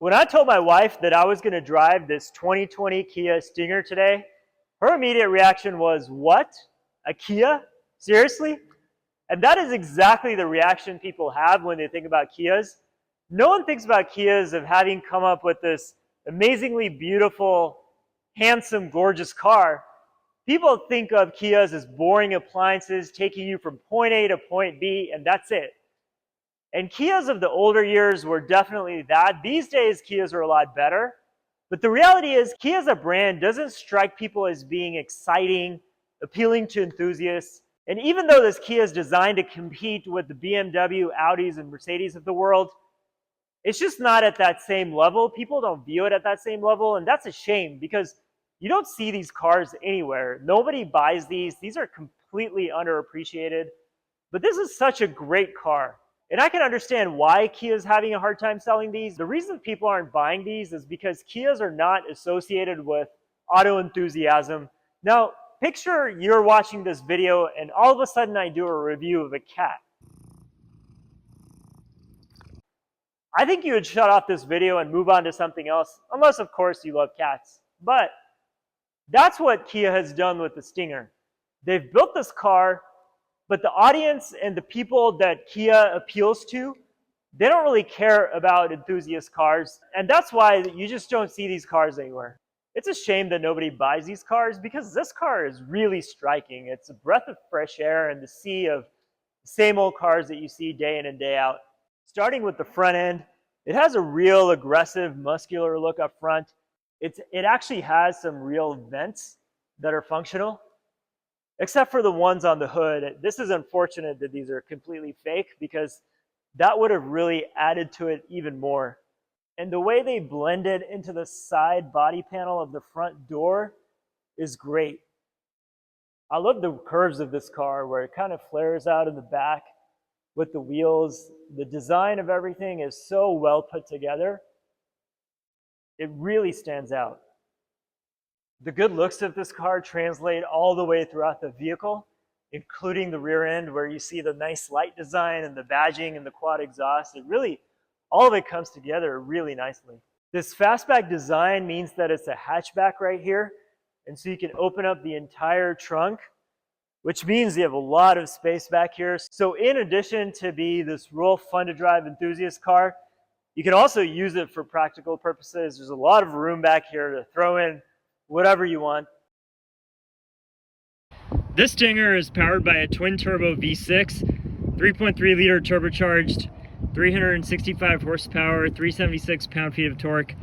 When I told my wife that I was going to drive this 2020 Kia Stinger today, her immediate reaction was, "What? A Kia? Seriously?" And that is exactly the reaction people have when they think about Kias. No one thinks about Kias of having come up with this amazingly beautiful, handsome, gorgeous car. People think of Kias as boring appliances taking you from point A to point B, and that's it. And Kias of the older years were definitely that. These days, Kias are a lot better. But the reality is, Kia as a brand doesn't strike people as being exciting, appealing to enthusiasts. And even though this Kia is designed to compete with the BMW, Audis, and Mercedes of the world, it's just not at that same level. People don't view it at that same level, and that's a shame because you don't see these cars anywhere. Nobody buys these. These are completely underappreciated. But this is such a great car. And I can understand why Kia is having a hard time selling these. The reason people aren't buying these is because Kias are not associated with auto enthusiasm. Now, picture you're watching this video and all of a sudden I do a review of a cat. I think you would shut off this video and move on to something else, unless of course you love cats. But that's what Kia has done with the Stinger. They've built this car, but the audience and the people that Kia appeals to, they don't really care about enthusiast cars. And that's why you just don't see these cars anywhere. It's a shame that nobody buys these cars because this car is really striking. It's a breath of fresh air in the sea of the same old cars that you see day in and day out. Starting with the front end, it has a real aggressive, muscular look up front. It actually has some real vents that are functional, except for the ones on the hood. This is unfortunate that these are completely fake because that would have really added to it even more. And the way they blended into the side body panel of the front door is great. I love the curves of this car where it kind of flares out in the back with the wheels. The design of everything is so well put together. It really stands out. The good looks of this car translate all the way throughout the vehicle, including the rear end where you see the nice light design and the badging and the quad exhaust. It really, all of it comes together really nicely. This fastback design means that it's a hatchback right here. And so you can open up the entire trunk, which means you have a lot of space back here. So in addition to be this real fun to drive enthusiast car, you can also use it for practical purposes. There's a lot of room back here to throw in whatever you want. This Stinger is powered by a twin-turbo V6, 3.3 liter turbocharged, 365 horsepower, 376 pound-feet of torque,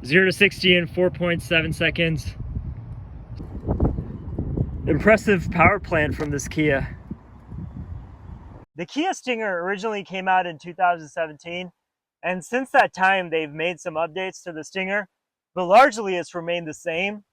0 to 60 in 4.7 seconds. Impressive power plant from this Kia. The Kia Stinger originally came out in 2017, and since that time they've made some updates to the Stinger, but largely it's remained the same.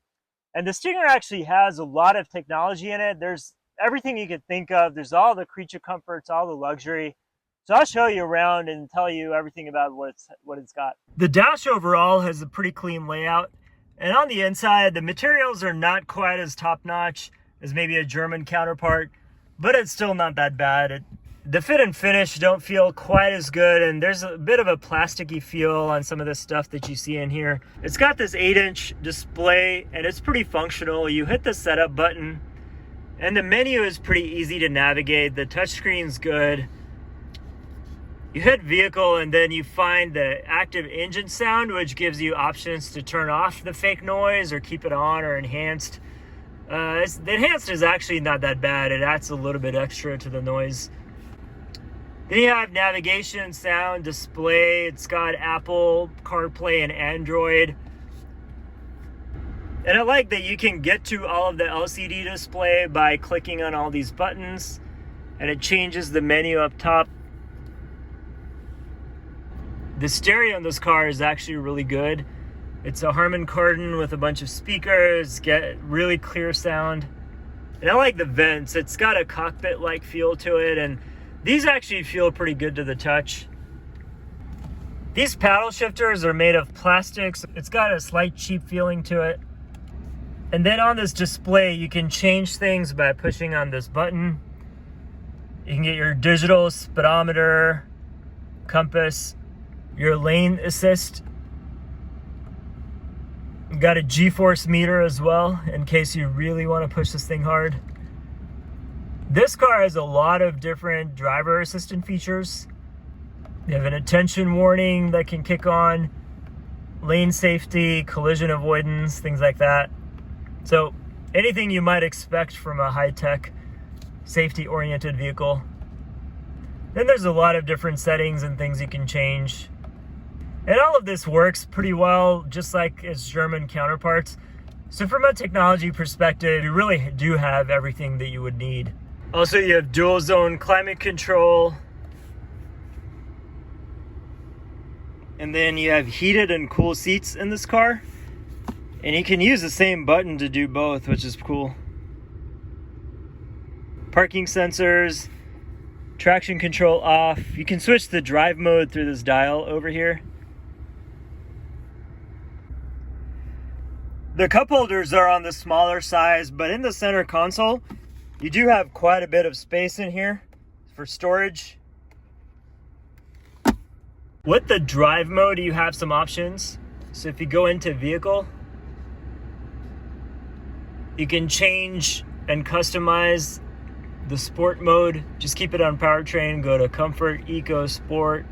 And the Stinger actually has a lot of technology in it. There's everything you could think of. There's all the creature comforts, all the luxury. So I'll show you around and tell you everything about what it's got. The dash overall has a pretty clean layout. And on the inside, the materials are not quite as top-notch as maybe a German counterpart, but it's still not that bad. The fit and finish don't feel quite as good, and there's a bit of a plasticky feel on some of the stuff that you see in here. It's got this 8-inch display, and it's pretty functional. You hit the setup button, and the menu is pretty easy to navigate. The touchscreen's good. You hit vehicle, and then you find the active engine sound, which gives you options to turn off the fake noise or keep it on or enhanced. The enhanced is actually not that bad. It adds a little bit extra to the noise. Then you have navigation, sound, display. It's got Apple CarPlay and Android. And I like that you can get to all of the LCD display by clicking on all these buttons, and it changes the menu up top. The stereo in this car is actually really good. It's a Harman Kardon with a bunch of speakers, get really clear sound. And I like the vents. It's got a cockpit-like feel to it, and these actually feel pretty good to the touch. These paddle shifters are made of plastics. It's got a slight cheap feeling to it. And then on this display, you can change things by pushing on this button. You can get your digital speedometer, compass, your lane assist, Got a G-force meter as well, in case you really want to push this thing hard. This car has a lot of different driver assistant features. You have an attention warning that can kick on, lane safety, collision avoidance, things like that. So anything you might expect from a high-tech, safety-oriented vehicle. Then there's a lot of different settings and things you can change. And all of this works pretty well, just like its German counterparts. So from a technology perspective, you really do have everything that you would need. Also, you have dual zone climate control. And then you have heated and cool seats in this car. And you can use the same button to do both, which is cool. Parking sensors, traction control off. You can switch the drive mode through this dial over here. The cup holders are on the smaller size, but in the center console, you do have quite a bit of space in here for storage. With the drive mode, you have some options. So if you go into vehicle, you can change and customize the sport mode. Just keep it on powertrain, go to comfort, eco, sport.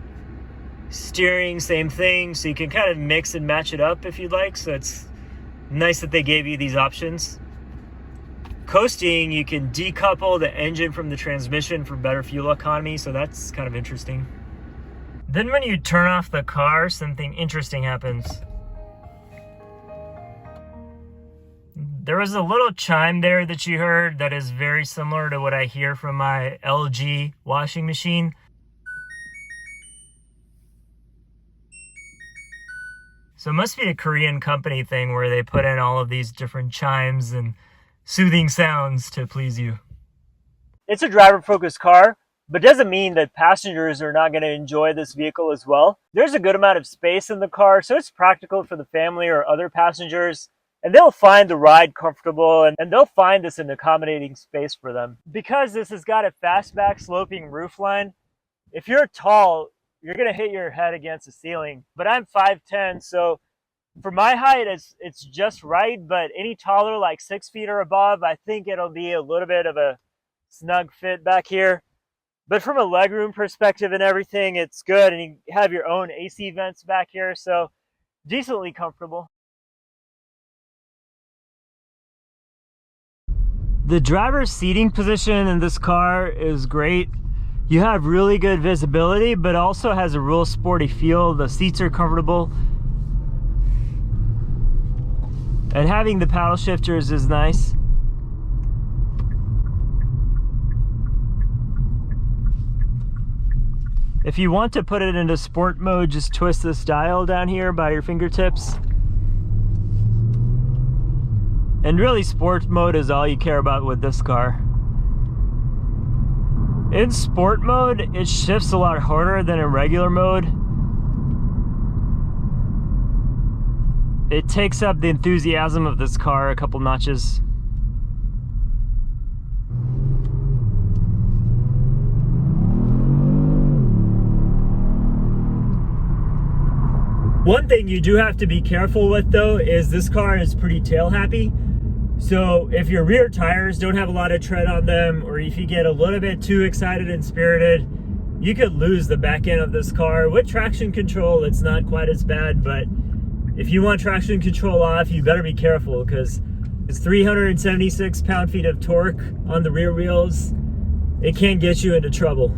Steering, same thing. So you can kind of mix and match it up if you'd like. So it's nice that they gave you these options. Coasting, you can decouple the engine from the transmission for better fuel economy, so that's kind of interesting. Then when you turn off the car, something interesting happens. There was a little chime there that you heard that is very similar to what I hear from my LG washing machine. So it must be a Korean company thing where they put in all of these different chimes and soothing sounds to please you. It's a driver-focused car, but doesn't mean that passengers are not going to enjoy this vehicle as well. There's a good amount of space in the car, so it's practical for the family or other passengers, and they'll find the ride comfortable, and they'll find this an accommodating space for them. Because this has got a fastback sloping roofline, if you're tall, you're going to hit your head against the ceiling. But I'm 5'10", so for my height, it's just right, but any taller, like 6 feet or above, I think it'll be a little bit of a snug fit back here. But from a legroom perspective and everything, it's good, and you have your own AC vents back here, so decently comfortable. The driver's seating position in this car is great. You have really good visibility, but also has a real sporty feel. The seats are comfortable. And having the paddle shifters is nice. If you want to put it into sport mode, just twist this dial down here by your fingertips. And really, sport mode is all you care about with this car. In sport mode, it shifts a lot harder than in regular mode. It takes up the enthusiasm of this car a couple notches. One thing you do have to be careful with though is this car is pretty tail happy. So if your rear tires don't have a lot of tread on them, or if you get a little bit too excited and spirited, you could lose the back end of this car. With traction control, it's not quite as bad, but if you want traction control off, you better be careful because it's 376 pound-feet of torque on the rear wheels. It can get you into trouble.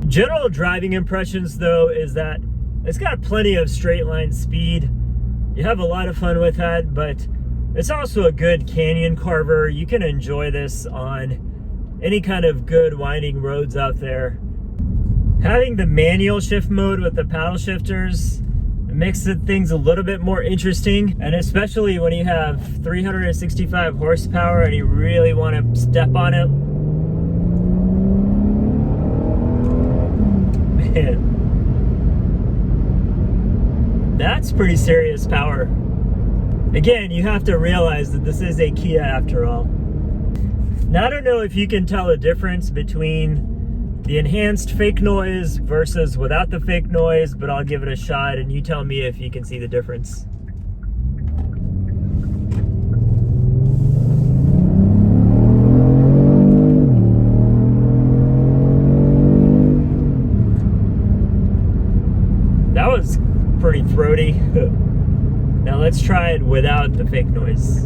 General driving impressions though is that it's got plenty of straight line speed. You have a lot of fun with that, but it's also a good canyon carver. You can enjoy this on any kind of good winding roads out there. Having the manual shift mode with the paddle shifters makes things a little bit more interesting, and especially when you have 365 horsepower and you really want to step on it. Man, that's pretty serious power. Again, you have to realize that this is a Kia after all. Now, I don't know if you can tell the difference between the enhanced fake noise versus without the fake noise, but I'll give it a shot and you tell me if you can see the difference. That was pretty throaty. Now let's try it without the fake noise.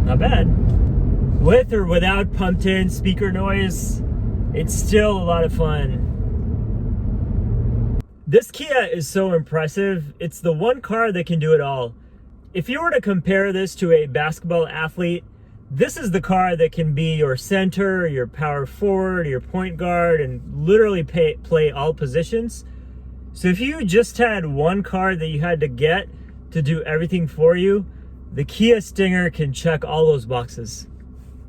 Not bad. With or without pumped in speaker noise, it's still a lot of fun. This Kia is so impressive. It's the one car that can do it all. If you were to compare this to a basketball athlete, this is the car that can be your center, your power forward, your point guard, and literally play all positions. So if you just had one car that you had to get to do everything for you, the Kia Stinger can check all those boxes.